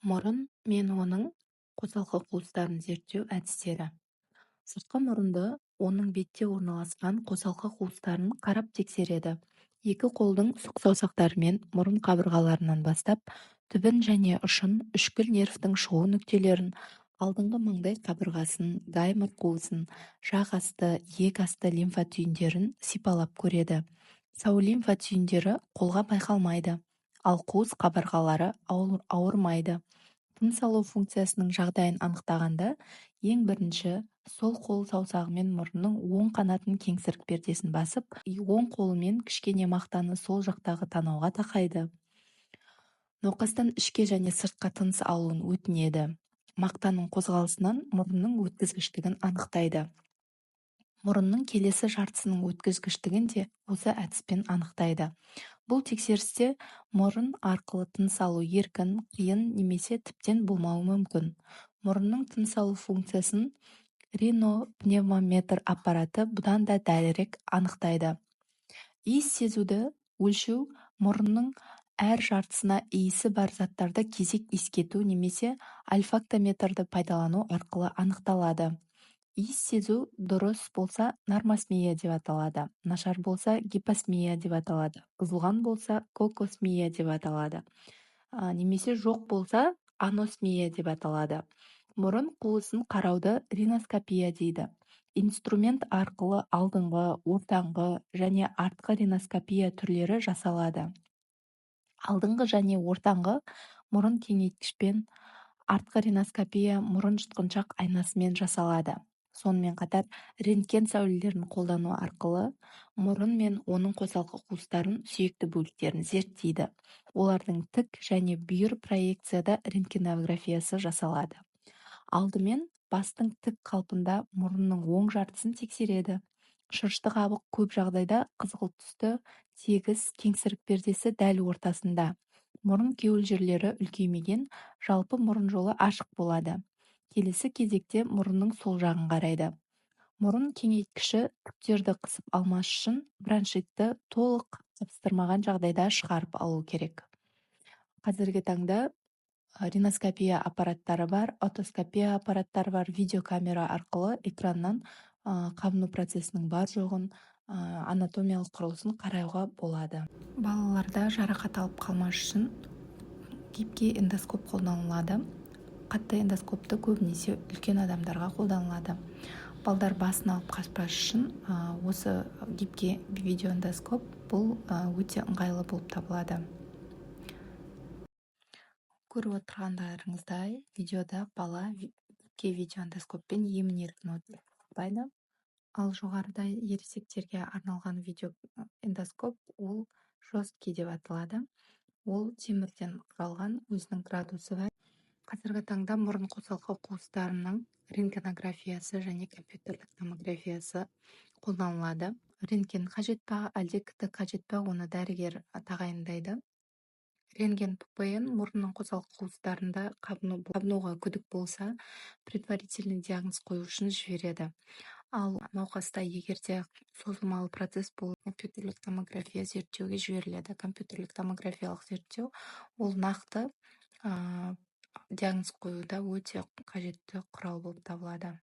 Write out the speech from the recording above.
Мұрын мен оның қосалқы қуыстарын зерттеу әдістері. Сыртқы мұрынды, оның бетте орналасқан қосалқы қуыстарын қарап тексереді. Екі қолдың сұқ саусақтарымен мұрын қабырғаларынан бастап, түбін және ұшын, үшкіл нервтің шығу нүктелерін, алдыңғы маңдай қабырғасын, гаймор қуысын, жақ асты, иек асты лимфа түйіндерін сипалап көреді. Сау лимфа түйіндері қолға байқалмайды, ал қуыс қабырғалары ауырмайды. Тыныс алу функциясының жағдайын анықтағанда, ең бірінші сол қол саусағымен мұрынның оң қанатын кеңсірік пердесін басып, оң қолымен кішкене мақтаны сол жақтағы танауға тақайды. Науқастан ішке және сыртқа тыныс алуын өтінеді. Мақтаның қозғалысынан мұрынның өткізгіштігін анықтайды. Мұрынның келесі жартысының өткізгіштігін де осы әдіспен анықтайды. Бұл тексерісте мұрын арқылы тыныс алу еркін, қиын немесе тіптен болмауы мүмкін. Мұрынның тыныс алу функциясын ринопневмометр аппараты бұдан да дәлірек анықтайды. Иіс сезуді өлшеу мұрынның әр жартысына иісі бар заттарды кезек иіскету немесе ольфактометрді пайдалану арқылы анықталады. Иіс сезу дұрыс болса нормосмия деп аталады, нашар болса гипосмия деп аталады, бұзылған болса кокосмия деп аталады, немесе жоқ болса аносмия деп аталады. Мұрын қуысын қарауды риноскопия дейді. Инструмент арқылы алдыңғы, ортаңғы және артқы риноскопия түрлері жасалады. Алдыңғы және ортаңғы мұрын кеңейткішпен, артқы риноскопия мұрын жұтқыншақ айнасымен жасалады. Сонымен қатар рентген сәулелерін қолдану арқылы мұрын мен оның қосалқы қуыстарын, сүйекті бөліктерін зерттейді. Олардың тік және бүйір проекцияда рентгенографиясы жасалады. Алдымен бастың тік қалпында мұрынның оң жартысын тексереді. Шырышты қабық көп жағдайда қызғылт түсті, тегіс, кеңсірік пердесі дәл ортасында. Мұрын кеуіл жерлері үлкеймеген, жалпы мұрын жолы ашық болады. Келесі кезекте мұрынның сол жағын қарайды. Мұрын кеңейткіші түктерді қысып алмас үшін бронхитті толық қапсырмаған жағдайда шығарып алу керек. Қазіргі таңда риноскопия аппараттары бар, отоскопия аппараттары бар, видеокамера арқылы экраннан қабыну процесінің бар жоғын, анатомиялық құрылысын қарауға болады. Балаларда жарақат алып қалмас үшін гибкий эндоскоп қолданылады. Қатты эндоскопты көбінесе үлкен адамдарға қолданылады. Балдар басын алып қашпас үшін осы гибкий видеоэндоскоп бұл өте ыңғайлы болып табылады. Көріп отырғандарыңыздай, видеода бала гибкий видеоэндоскоппен емін-еркін отыр. Ал жоғарыда ересектерге арналған видеоэндоскоп ол жесткий деп аталады. Ол темірден құралған, өзінің градусы бар. Қазіргі таңда мұрын қосалқы қуыстарының рентгенографиясы және компьютерлік томографиясы қолданылады. Рентген қажет па, әлде КТ қажет па, оны дәрігер тағайындайды. Рентген ППН мұрынның қосалқы қуыстарында қабынуға күдік болса, предварительный диагноз қою үшін жібереді. Ал науқаста егерде созылмалы процесс болып, компьютерлік томография зерттеуге жіберіледі. Компьютерлік томографиялық зерттеу ол нақты диагноз қоюда өте қажетті құрал болып табылады.